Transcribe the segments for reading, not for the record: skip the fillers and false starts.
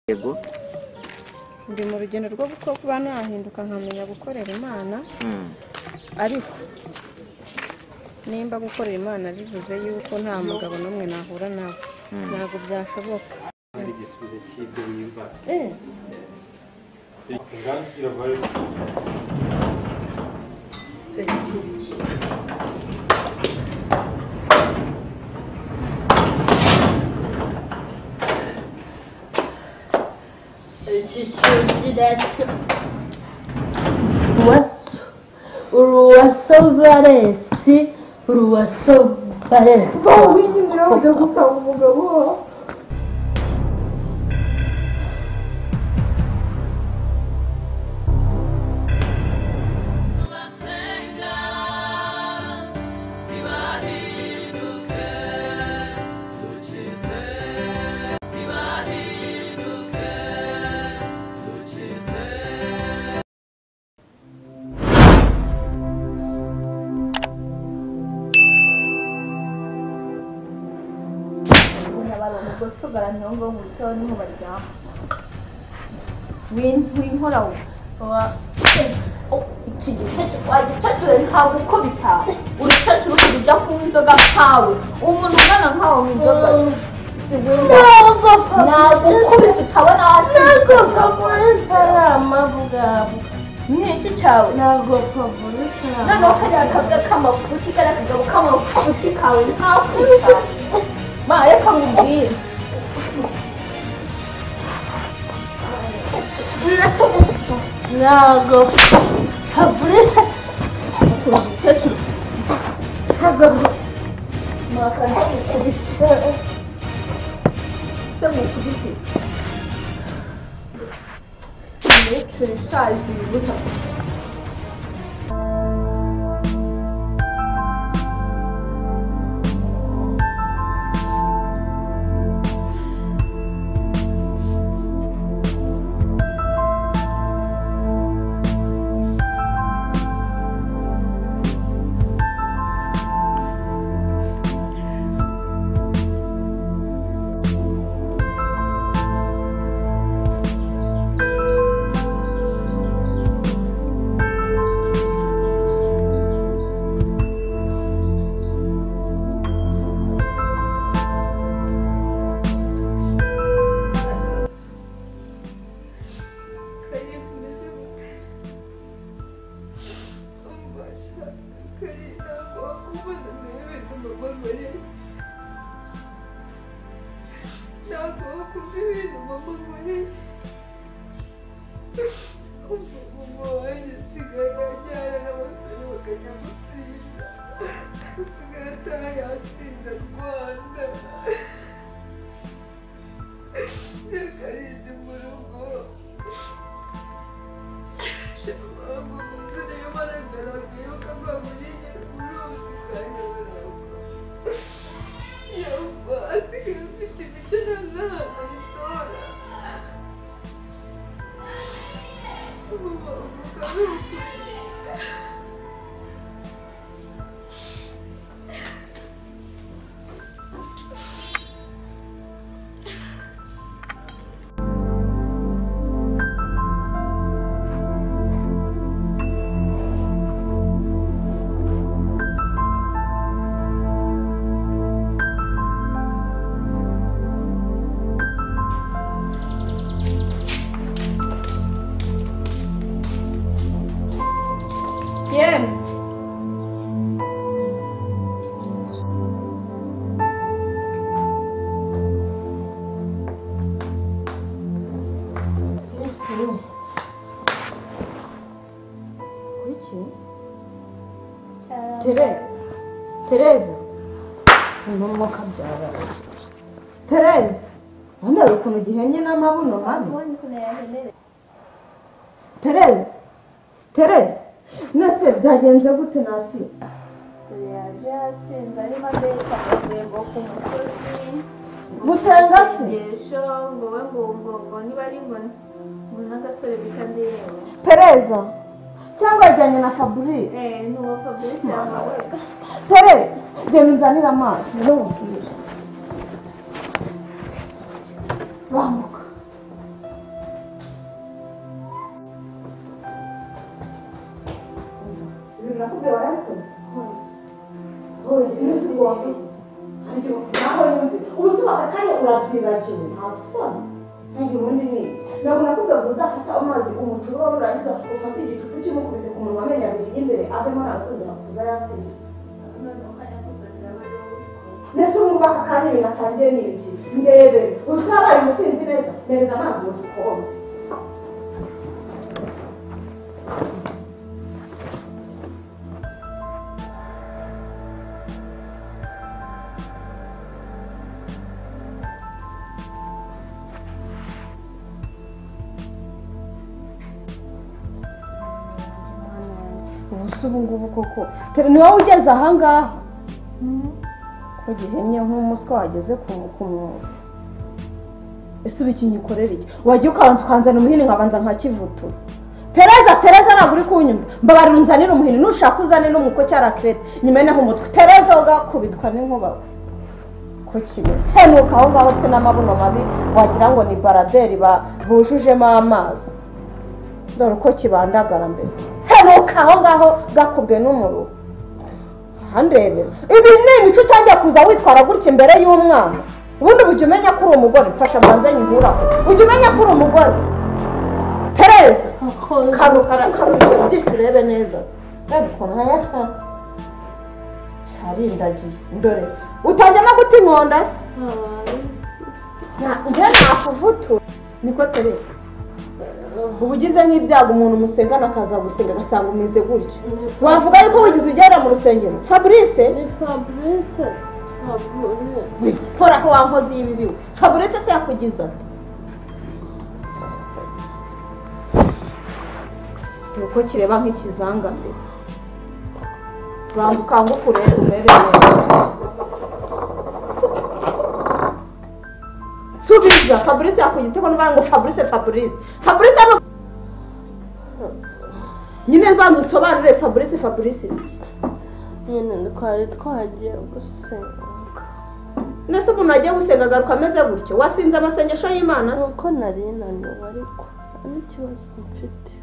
Yego. Ndi mu rugendo rwo kuba nahinduka nkamenya gukorera Imana. Ariko nimba gukorera Imana bivuze yuko nta mugabo n'umwe nahura nawe ntabwo byashoboka. Ari igisubizo cy'ibyo wiyumvise. Uruwasovaresi Winjira ujya gusanga umugabo. Gosogara nyongo mu bitoni mu baryama. Winkora wa iki gice wagicacura ntabwo uko bita. Uricacura kujya kunywa inzoga nkawe. Umuntu ungana nkawe mu inzoga. Ntabwo ukubita utabona hasi. Ntabwo salama bugabo. N'iki cyawe? Ntabwo favorite. Ntabwo kariya kabwa kamafuti kariya kagabo kamafuti kawe ntakwita. Ma reka mubwire. Nago favorite. Cecuru. Ntabwo mwakaza mukubita. Mukubita. Cecuru shaje gusa. Tereza. Simama kabyara. Tereza. Hano ari ukuntu gihemye n'amabuno mabi. Tereza. Nase byagenze gute nasi? Yaje asinda ari mabeka ngo ku musozi. Musaza se. Yesho ngo we ngo niba ari ngo n'agasore bitandeye. Tereza. Cyangwa ajyanye na Fabrice. Nuwo Fabrice yamawe. Tere, genda unzanira amazi n'ubwira. Bamuka. nakubwiye warabikoze oya nisi ngo wakoze ariko naho yumve ubusuma akanya urabyibagiwe nta soni ntayo ubundi ni ntabwo nakubwiye ngo uzafata amazi umucuro urangiza ufate igicupa kimukubite ku munwa amenya abiri y'imbere avemo ntabwo kuza yasinze nese ubu ngubu aka kanya ibintu atangiye ni ibiki ndebe uzi ko yabaye umusinzi neza neza amazi mu gikombe ubu ngubu koko tere ni wowe ugeze ahangaha ko gihemye nk'umuswa wageze ku ese ubu ikinyikorera iki wajya ukanzana umuhini nkabanza nkakivutura Tereza ntabwo uri kunyumva mbabarira unzanire umuhini nushaka uzane n'umuko cyara krete nyuma naho umutwe Tereza ugakubitwa n'inkuba ko kimeze henuka aho ngaho se n'amabuno mabi wagira ngo ni baraderi bujujemo amazi dore uko kibandagara mbese henuka aho ngaho gakubwe n'umuriro handebera ibi ni imico utangiye kuza witwara gutya imbere y'umwana ubundi ujya umenya ko uri umugore mfasha mbanze nyihuraho ujya umenya ko uri umugore Tereza kanu byisi urebe neza se reba ukuntu nkayaka cyarindagiye ndore utangiye no guta inkonda se njye nakuvutura niko Tereza ubu ugize nk'ibyago umuntu umusengana akaza gusenga agasanga umeze gutyo wavuga yuko wigize ugera mu rusengero Fabrice pora ko wankoze y'ibibiwe Fabrice se yakugize ati uko kireba nk'ikizanga mbese banza ukangukure umere neza subiza Fabrice yakugize ko nubara ngo Fabrice no nyine banza unsobanurire Fabrice iki nyine twari twagiye gusenga nese umuntu agiye gusenga agaruka ameze gutyo wasinze amasengesho y'Imana se uko nari naniwe ariko n'ikibazo mfite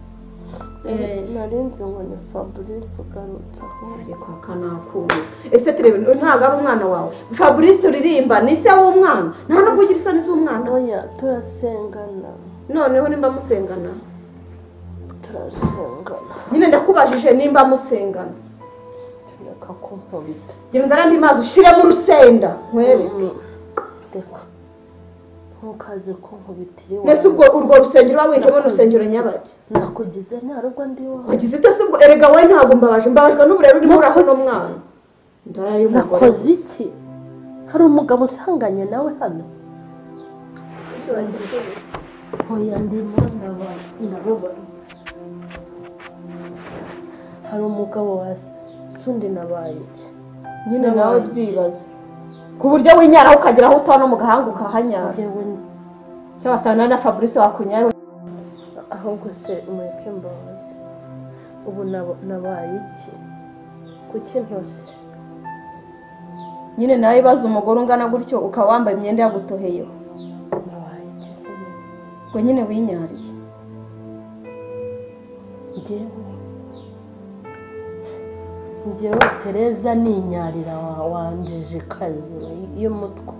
narinze ngo ni Fabrice ugarutse aho ariko akanakuye ese turebe ntago ari umwana wawe Fabrice uririmba ni se w'umwana nta nubwo ugira isoni z'umwana oya turasengana noneho nimba musengana turasengana nyine ndakubajije nimba musengana reka kunkubita ngira nzara ndi mazi ushire mu rusenda nkwereke reka ntukaze kunkubitira nese ubwo urwo rusengero wawinjemo n'urusengero nyabaki nakugize ntarubwo ndi wowe wagize ute se ubwo erega wowe ntabwo mbabajwe n'uburere urimo uraho no mwana ndaya y'umugore nakoze iki hari umugabo usanganye nawe hano oya ndimo ndababaza hari umugabo wasi sundi nabaye iki nyine nawe byibaze ku buryo winyara ukagera aho utana mu gahanga ukahanyara cyangwa sana na Fabrice wakunyaye ahubwo se umureke mbabazi ubu nabaye iki kuki ntose nyine nawe baza umugore ungana gutyo ukaba wambaye imyenda yagutoheyeho nabaye iki se ngo nyine winyariye ngewe Tereza ninyarira wanjije kazi y'umutwe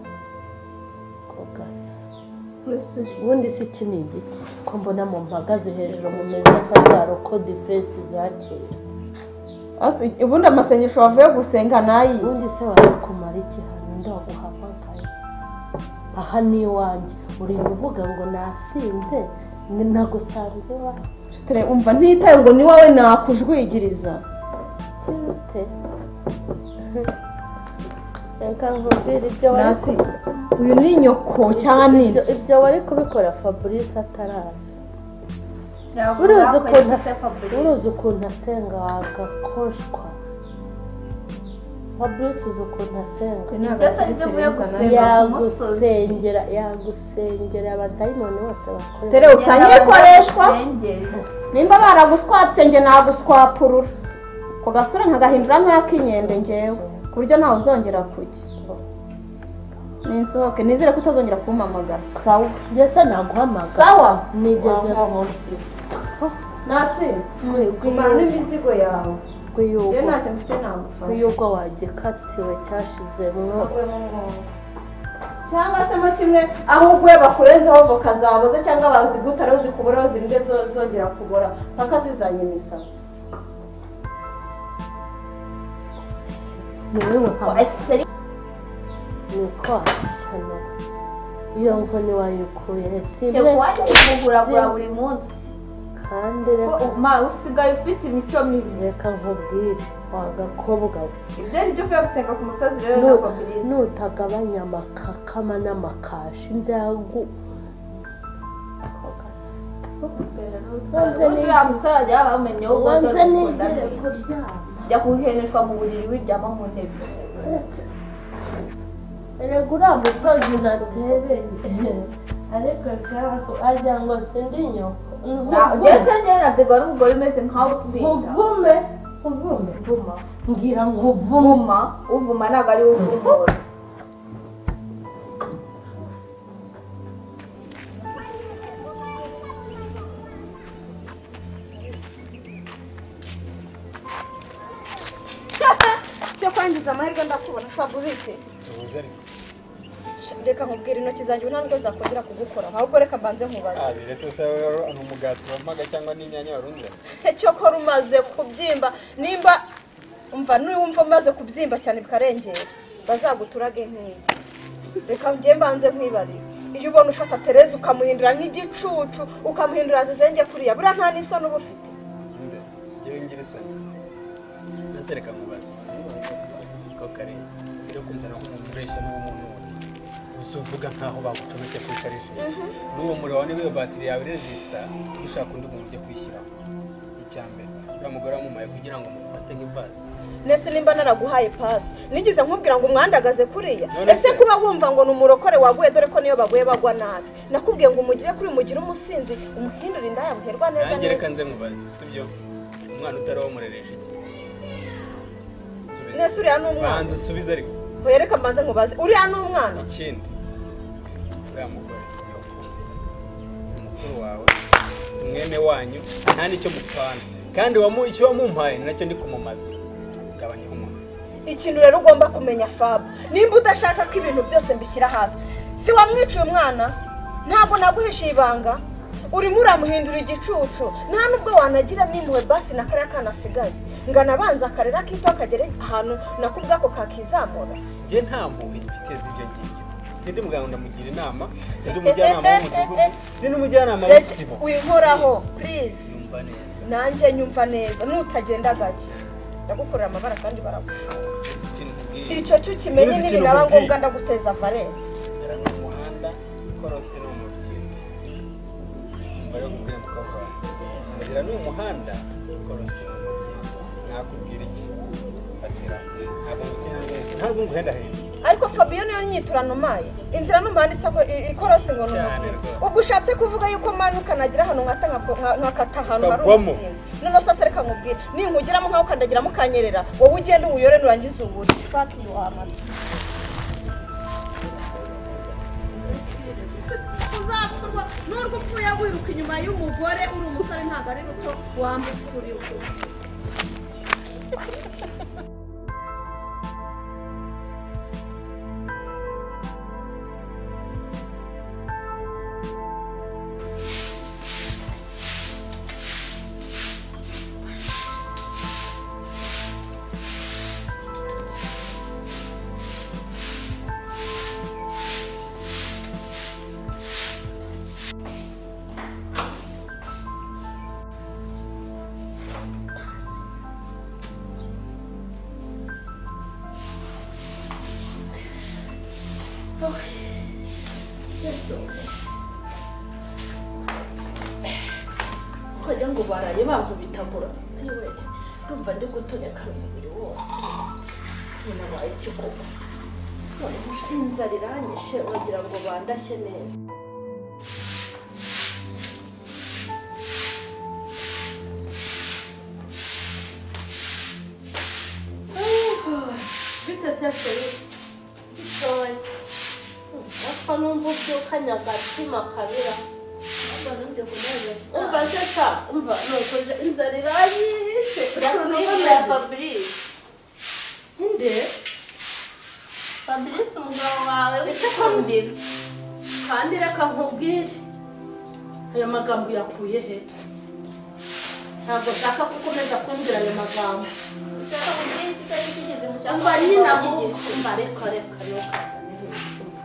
kogasa ubundi si iki ni igiki ko mbona mu mpagaze hejuru mumeze nka za roko defense za kera ubundi amasengesho wavuye gusenga nayi ubundi se warakumara iki hano ndaguhamagaye aha ni iwanjye uri uvuga ngo nasinze nagusanze wawe umva ntitaye ngo ni wowe nakujwigiriza kirute nkubwira ibyo wari uyu ni nyoko cyane ibyo wari kubikora Fabrice ataraza uruzi ukuntu asenga wagakoshwa Fabrice uzi ukuntu asenga yagusengera abadayimoni bose bakorera tere utanyikoreshwa nimba baraguswapse nge naguswapurura ko gasura nkagahindura nk'akinyende ngewe ku buryo ntawe uzongera kujya ninsohoke nizere ko utazongera kumpamagara sawa ngese naguhamagara sawa nigeze munsi nasi kumara n'imizigo yawe Ye ntacyo mfite nagufasha. Kuyugo wagikatsiwe cyashizemwo. Cyangwa se mo kimwe ahubwo bakurenzeho voka zaboze cyangwa bazigutaro zikubora zirinde zongera kubora paka zizanye imisatsi. Niwe niko hano. Iyo nkoni wayikuye simbe. Kugura buri munsi. Kandi reka usigaye ufite imico mibi. Reka nkubwire wagakobwa we. Ibyo ari byo gusenga ku musozi rero ntabwo biriza. Nutagabanya amakakama n'amakashi nzagu. Uriya musore ajya bamenye uwo Wanze nigere kuryama. Jya kuheneshwa mu buriri wiryama mu ntebe. Erega uriya musozi natereye. Ariko nshaka ajya ngo sindi nyoko. Ugeze njye nategwa n'umugore umeze nkaho usinda. Uvuma. Ngira ngo uvuma ntabwo ari uvumura. Cyo kwangiza amahirwe ndakubona favorite. Suhuza ariko. Reka nkubwira intoki zanjye ntabwo zakongera kugukora. Ahubwo reka mbanze nkubaza. Biretse se ano mugati wamaga cyangwa n'inyanya warunze. Cyo ko rumaze kubyimba nimba umva maze kubyimba cyane bikarengera. Bazaguturage nk'iki. Reka njye mbanze nkwibariza. Iyo ubona ufata Tereza ukamuhindura nk'igicucu ukamuhindura zizenge kuriya bura nta n'isoni uba ufite. Nde ngiye ngira isoni. Nasereka mubaza. Ko kare byo kunzana nk'umuresha n'umuntu usuvuga nkaho bagutometse kuri karishe. N'uwo muriro wa niwe battery yawe resista ushaka undi muntu ujye kwishyira. Icyambere uramugora mumaye kugira ngo mufate nk'ivaze. Nese nimba naraguhaye pass nigize nkubwira ngo umwandagaze kuriya ese kuba wumva ngo numurokore waguye dore ko niyo baguye bagwa nabi nakubwiye ngo umugire kuri mugira umusinzi umuhindura indaya buherwa neza neza ngereka nze mubaze sibyo umwana utarawo mureresha iki Nese uriya n'umwana banze usubize ariko wereka mbanze nkubaze uriya n'umwana ikindi uriya mugore si mukuru wawe si mwene wanyu nta nicyo mupfana kandi icyo wamumpaye nacyo ndi kumumaza gabanya umuntu ikintu rero ugomba kumenya Fab nimba udashaka ko ibintu byose mbishyira hasi si wamwiciye umwana ntabwo naguhishiye ibanga urimo uramuhindura igicucu nta nubwo wanagira n'impuhwe basi na kariya kana asigaye ngana abanza akarera kito akagere ahantu nakubwa ko kakizamura njye nta mpuhwe mfite z'ibyo ngibyo sindi muganga ndamugira inama sindi umujyanama w'umudugudu sindi umujyanama w'isibo winkoraho please nyumva neza nanjye nyumva neza nutagenda gake ndagukorera amabara kandi baragufunga icyo cyo kimenye nibi naba ngombwa ndaguteza Valence zera no muhanda korose no mubyindi mbare kubwira mukobwa zera no muhanda korose no mubyindi nakubwira iki atira ntabwo mutena neza ntabwo nguhenda hejuru ariko Fabio niyo nyiturano maye inzira n'umuhanda isako ikorose ngo n'umubyindi ubwo ushatse kuvuga yuko manuka nagira hano nkakata hano hari umubyindi none sasa reka nkubwire ninkugiramo nkaho kandagiramo kanyerera wowe ugende uyore nurangiza uburyo fuck you amata uzapfurwa n'urwo upfuye wiruka inyuma y'umugore uri umusore ntabwo ari ruto wamusuriye Sikajya ngo baraye bankubitagura niwe ndumva ndi gutonyeka umubiri wose sibona baye kigoma none inzara iranyishe wagira ngo bandashye neza bite sese soy numva ubyuka nyagatima kabira ujya kunezeza umva sasa umva nukoje inzara iranyishe urakumibwira Fabrice inde Fabrice umugabo wawe witakumbira kandi reka nkubwire ayo magambo yakuye he ntabwo nshaka gukomeza kumbwira ayo magambo ushaka kubwira kitari kigeze mushaka umva nyina umva reka ntukazane nk'ibicuma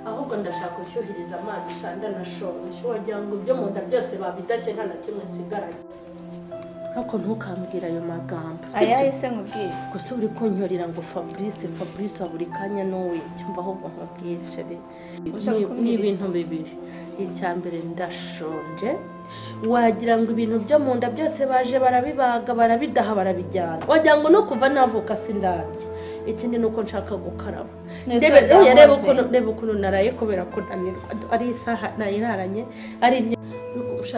ahubwo ndashaka gushyuhiriza amazi shanda na shonje wagira ngo ibyo mu nda byose babidake nta na kimwe nsigaranye ariko ntukambwira ayo magambo ayahe se nkubwire gusa uri kunyorera ngo Fabrice wa buri kanya n'uwe cyumva ahubwo nkubwire sheri ni ibintu bibiri icya mbere ndashonje wagira ngo ibintu byo mu nda byose baje barabibaga barabidaha barabijyana wagira ngo no kuva navuka sindabye ikindi nuko nshaka gukaraba reba ukuntu naraye kubera ko ari isaha nayiraranye ari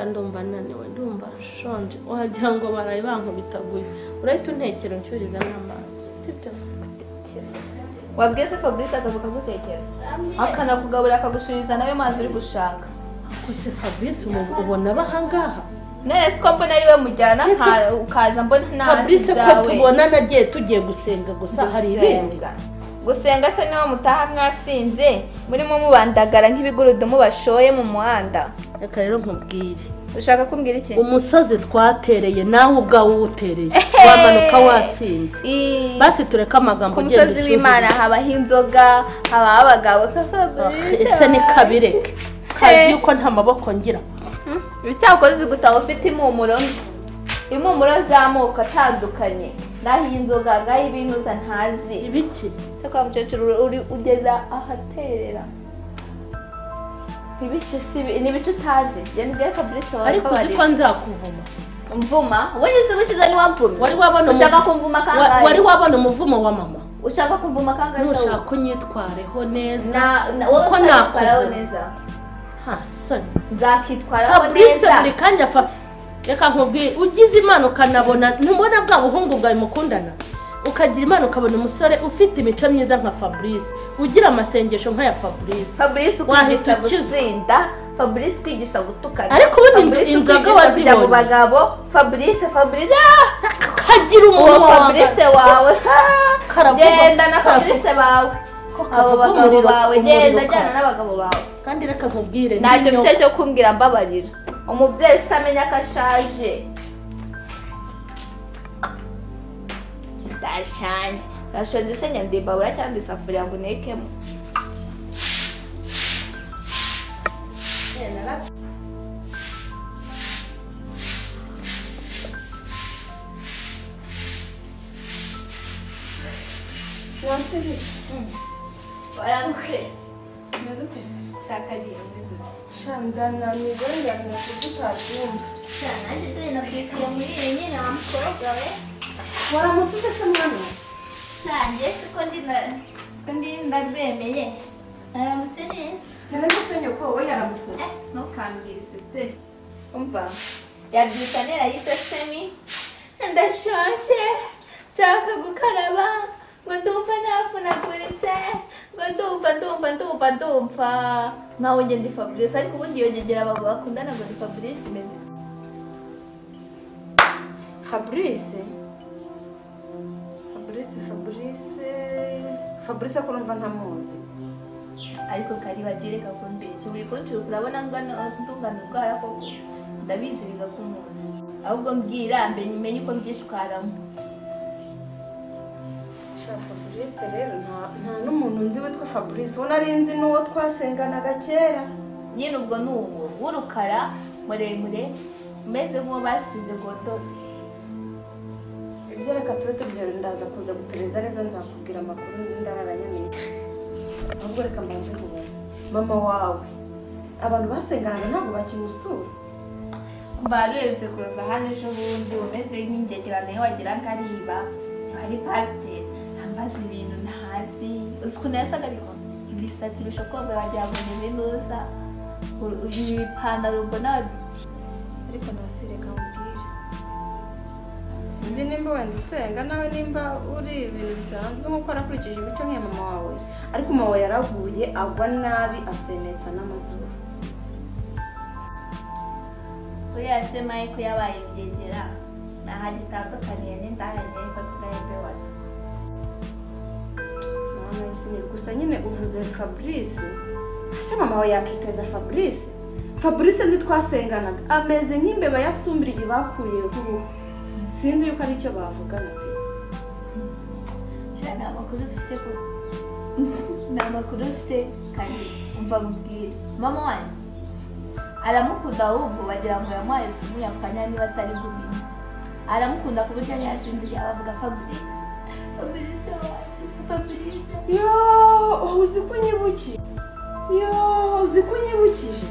ndumva naniwe ndumva nshonje wagira ngo baraye bankubitaguye urahita untekera unshyuriza n'amazi sibyo wabwize Fabrice akavuga gutekera akanakugaburira akagushuriza nayo mazi uri gushaka kose Fabrice ubona abahangaha nese ko mbona ari we mujyana ukaza mbona nta Fabrice ko tubona nagiye tugiye gusenga gusa hari ibindi gusenga se niho mutaha mwasinze murimo mubandagara nk'ibigurudumu bashoye mu muhanda reka rero nkubwire ushaka kumbwira iki umusozi twatereye nawe ubwawe uwutereye wamanuka wasinze basi tureka amagambo agenda umusozi w'Imana habaho inzoga habaho abagabo ese ni kabireke kazi yuko nta maboko ngira ibicyakoze gutaha ufite impumuro mbi impumuro z'amoko atandukanye naho iyi nzoga ngaho ibintuza ntazi ibiki cyakora mukecuru ugeza ahaterera ibiki si n'ibice utazi genda ugere Fabrice wawe ariko uzi ko nzakuvuma mvuma wowe se wishize ni wamvuma wari wabona ushaka kumvuma kangahe wari wabona umuvumo wa mama ushaka kumvuma kangahe nushaka kunyitwareho neza uko nakuvuma neza soni nzakitwaraho neza Fabrice buri kanya reka nkubwire ugize Imana ukanabona ntubona bwa buhungu bwawe mukundana ukagira Imana ukabona umusore ufite imico myiza nka Fabrice ugira amasengesho nk'aya Fabrice ukwigisha gusinda Fabrice kwigisha gutukana ariko ubundi inzoga wazibonye mu bagabo Fabrice kagira umuntu Fabrice wawe genda na Fabrice bawe abo bagabo bawe genda jyana n'abagabo bawe kandi reka nkubwire ntacyo mfite cyo kumbwira mbabarira umubyeyi utamenya ko ashaje ndashanje rashonje se nyandimba uracyandi isafuriya ngo unekemo Wasiri waramukhe nezutese shaka giye shandana nigorengana kugutabyumva cyane ajye nakwikira muri nyine wamukobwa we waramutse se mwana shange siko ndi ndabemeye aramutse neza neza se nyoko we yaramutse ntukambwire se umva yabyukanera yise semi ndashonje nshaka gukaraba ngo ndumva nafunaguritse ngo ndumva nkaho njye ndi Fabrice ariko ubundi yongegera abo bakundana ngo ndi Fabrice imeze Fabrice ko numva ntamuzi ariko kari bagireka kumbeshya buri kunshura urabona ndungana urwara koko ndabiziriga kumuzi ahubwo mbwira menye uko mbyitwaramo Fabrice rero nta n'umuntu nzi witwa Fabrice uwo nari nzi n'uwo twasenganaga kera nyine ubwo ni uwo w'urukara muremure umeze nk'uwo basize godoro ibyo reka tube tubyore ndaza kuza gupereza neza nzakubwira amakuru ndararanyamiye ahubwo reka mbanze nkubaze mama wawe abantu basenganaga ntabwo bakimusura mbaruherutse kuza hano ejo bundi umeze nk'ingegerano iyo wagira ngo ariba hari pasiteri ambaza ibintu ntazi uzi ukuntu yasaga ariko ibisatsi bishokowe wagira ngo ni ibinuza ipantaro mbona ariko nasireka mubwire sinzi nimba wenda usenga nawe nimba uri ibintu bisanzwe nk'uko arakurikije imico nk'iya mama wawe ariko mama wawe yaravuye agwa nabi asenetsa n'amazuru Oya sema yuko yabaye byegera nahari tandukaniye n'indahanye ko tugaye wata. Mama yisini gusa nyine uvuze Fabrice. Ase mama we yakiteza Fabrice. Fabrice nzi twasenganaga ameze nk'imbeba yasumbirije bakuye kubu. Sinzi yuko ari cyo bavugana pe. Cyane amakuru ufite ko namakuru ufite kandi umva mubwire. Mama wanjye aramukunda ahubwo bagira ngo yamuhaye sumu yakanya niba atari gumenya. Aramukunda ku buryo yasinziriye abavuga Fabrice. Fabrice. Yo, uzi kunyibuki. Yo, uzi kunyibukije.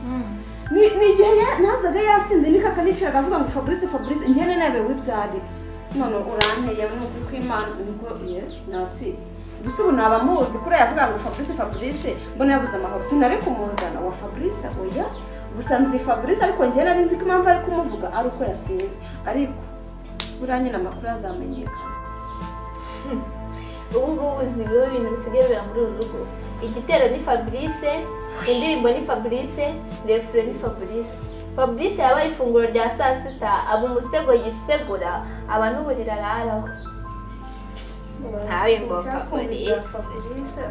Ni gihe nazaga yasinze nikakanicara avuga ngo Fabrice Fabrice njyene nabe wibyaribye. None uranteye mu kw'Imana ngo ye nasi. Gusubu nabamuzi kuri yavuga ngo Fabrice Fabrice mbona yabuze amahoro sinari kumuzana wa Fabrice oya. Gusa nzi Fabrice ariko njye nari nzi ko impamvu ari kumuvuga ari uko yasinze ariko buranye namakuru azamenyekana. Ubu ngubu zibiwe ibintu bisigaye bira muri uru rugo. Igitero ni Fabrice, indirimbo ni Fabrice, refre ni Fabrice. Fabrice yabaye ifunguro rya saa sita aba umusego yisegura abantu burira raraho. Ntawe ngo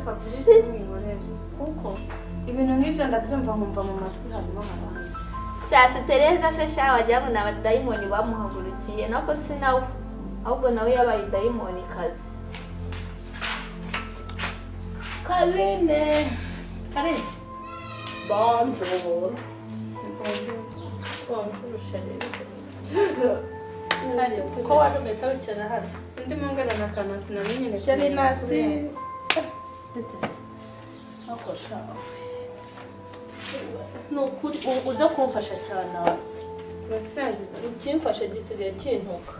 Fabrice kuko ibintu nk'ibyo ndabyumva nkumva mu matwi harimo abantu. Shasi Teresa se sha wajya ngo n'abadayimoni bamuhagurukiye nako sinawe ahubwo nawe yabaye dayimoni kazi. Karine. Karine. Bonjour. Bonjour chérie. Karine, ko waje ugahita wicara hano? Ndimo ngarana kana sinamenye ne. Chérie nasi. Ako shaho. Nukuri uza kumfasha cyane hasi. Basangiza. Ukimfasha gisigaye kintuka.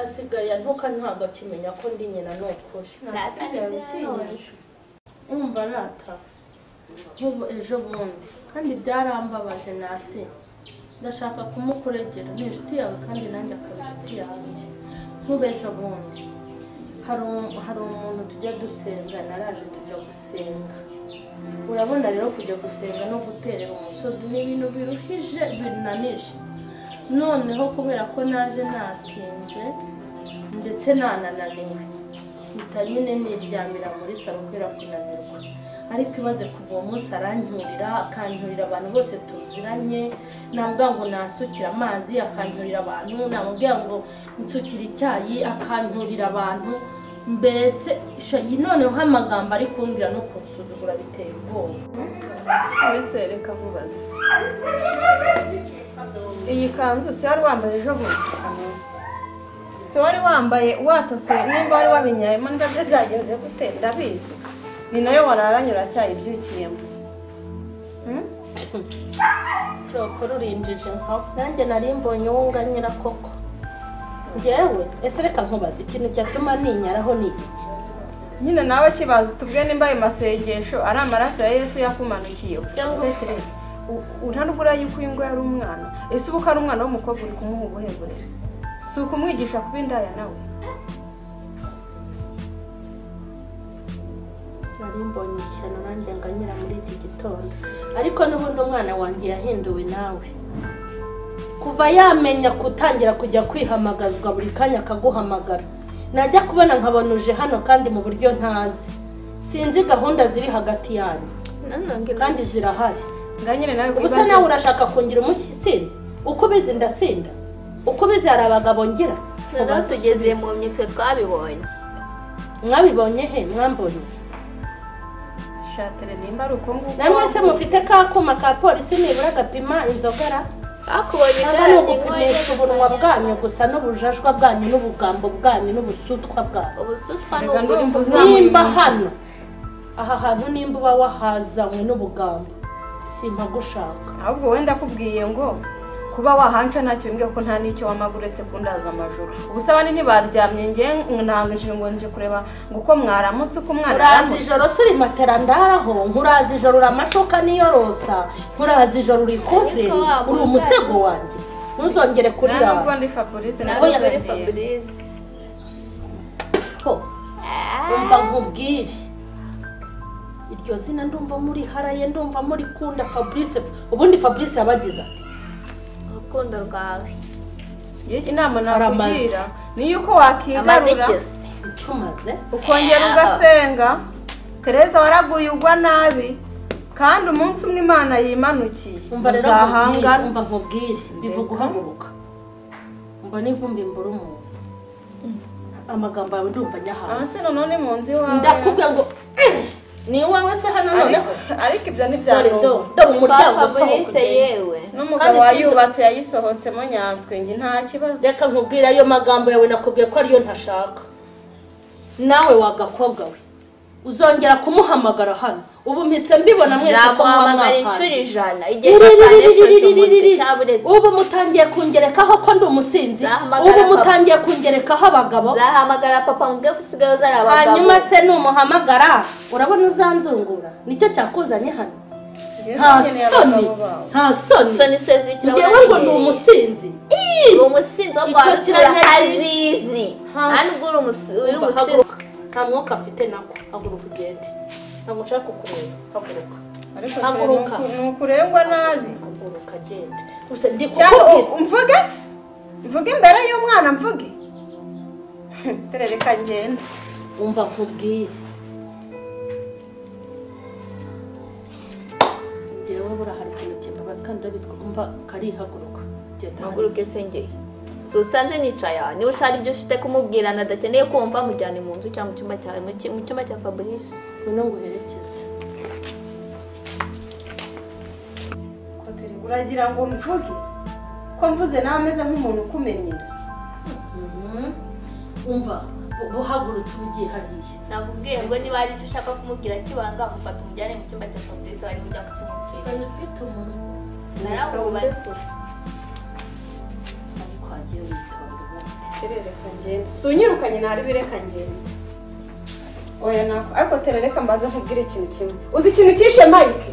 Asigaye ntuka ntago kimenya ko ndi nyina nokuri. Umva nata. Nkubu ejo bundi kandi byarambabaje nasi. Ndashaka kumukuregera ni inshuti yawe kandi nanjye akaba inshuti yanjye. Nkube ejo bundi hari umuntu tujya dusenga naraje tujya gusenga. Urabona rero kujya gusenga no guterera umusozi n'ibintu biruhije binanije. Noneho kubera ko naje natinze ndetse nanananiwe mpita nyine niryamira muri salo kubera kunanirwa. Ariko ibaze kuva uwo munsi arancyurira akancyurira abantu bose tuziranye nambwira ngo nasukira amazi akancyurira abantu nambwira ngo nsukira icyayi akancyurira abantu mbese noneho amagambo ari kumbwira no kunsuzugura biteye ubwoba. Wese reka kubaza iyi kanzu se wari wambaye ejo bundi? Se wari wambaye watose nimba wari wabinyayemo ndabyo byagenze gute ndabizi ni nayo wararanyura cyayibyukiyemo. Cyokora urinjije nkaho nanjye nari mbonye wunganyira koko. Njyewe ese reka nkubaza ikintu cyatuma ninyaraho ni iki? Nyine nawe kibaza tubwe nimba ayo masengesho ari amaraso ya Yesu yakumanukiyeho. Untarugura yuko uyu ngo yari umwana. Ese ubuka ari umwana w'umukobwa uri kumuha ubuheburere. Si ukumwigisha kuba indaya nawe. Nari mbonye ishyano nanjye nganyira muri iki gitondo. Ariko n'ubundi umwana wanjye yahinduwe nawe. Kuva yamenya kutangira kujya kwihamagazwa buri kanya akaguhamagara. Najya kubona nkabonuje hano kandi mu buryo ntazi. Sinzi gahunda ziri hagati yanyu. Kandi zirahari. Nganyine nawe gusa nawe urashaka kungira umusinzi. Uko bizi ndasinda. Uko bizi hari abagabo ngira. None tugeze mu myitwe twabibonye. Mwabibonye he mwambonye? Shatere nimba ari uko nguko. Namwe se mufite kakuma ka polisi nibura gapima inzogera? Akubonye kandi gupimisha ubunwa bwanyu gusa n'ubujajwa bwanyu n'ubugambo bwanyu n'ubusutwa bwanyu. Ubusutwa nimba hano aha hantu nimba uba wahazanywe n'ubugambo simpa gushaka. Ahubwo wenda kubwiye ngo kuba wahanca ntacyo mbwiye ko nta n'icyo wamaguretse kundaza amajoro. Ubusabane ntibaryamye nge ntangaje ngo nje kureba ngo uko mwaramutse uko mwana. Urazi ijoro suri matera ndaraho nkurazi ijoro uramashoka niyorosa nkurazi ijoro uri kufre uri umusego wanjye ntuzongere kurira. Ntabwo ndi Fabrice nako yabaye ko umva nkubwire iryo zina ndumva muri haraye ndumva muri kunda Fabrice. Ubundi Fabrice yabagiza urukundo rwawe inama nakugira ni yuko wakigarura icumaze ukongera ugasenga. Tereza waraguye ugwa nabi kandi umunsi umwe Imana yimanukiye uzahangana. umva nkubwire bivuga uhaguruka umva n'ivumbi mbura umuntu amagambo yawe ndumva nyahaze. Ase none mu nzi wawe ndakubwira ngo ni wowe se hano none ariko ibyo ni bya dore umuryango sohoka yewe n'umugabo wayubatse yayisohotsemo nyanswe ngi nta kibazo. reka nkubwira ayo magambo yawe nakubwiye ko ariyo ntashaka. Nawe wagakobwa we uzongera kumuhamagara hano ubu mpise mbibona mwese ko mwamagara inshuro 100 igihe cyane cyaburetse. Ubu mutangiye kungerekaho ko ndi umusinzi. Ubu mutangiye kungerekaho abagabo. Zahamagara papa mubwe gusigaye zari abagabo. Hanyuma se numuhamagara urabona uzanzungura nicyo cyakuzanye hano. Nta soni soni sezikira ngewe ngo ndi umusinzi. Umusinzi wo kwa Azizi hano uri umusinzi nta mwuka afite nako haguruka ugende. Ntabwo nshaka kukureba haguruka. Ariko haguruka nukurengwa nabi. Haguruka gende. Gusa ndi kukubwira mvuge imbere y'umwana mvuge. Terereka ngende. Umva nkubwire. Ngewe burahari ikintu kimbabaza kandi ndabizi ko umva kari haguruka. Haguruke sengeye. Susanze nicaya ni ushari ibyo ufite kumubwira nadakeneye kumva mujyane mu nzu cyangwa mu cyumba cya Fabrice. None nguherekeze. Uragira ngo mvuge ko mvuze nawe ameze nk'umuntu ukumenya inda. Umva buhagurutse ugiye hariya. Nakubwiye ngo niba ari icyo ushaka kumubwira kibanga mufata umujyane mu cyumba cya Fabrice bari kujya kumubwira. Ufite umuntu narabubatse. Ariko agiye witonda ubundi. Terereka ngende. Sunyirukanye nari bireka ngende. Oya nako ariko terereka mbanza nkubwire ikintu kimwe. Uzi ikintu cyishe Mike?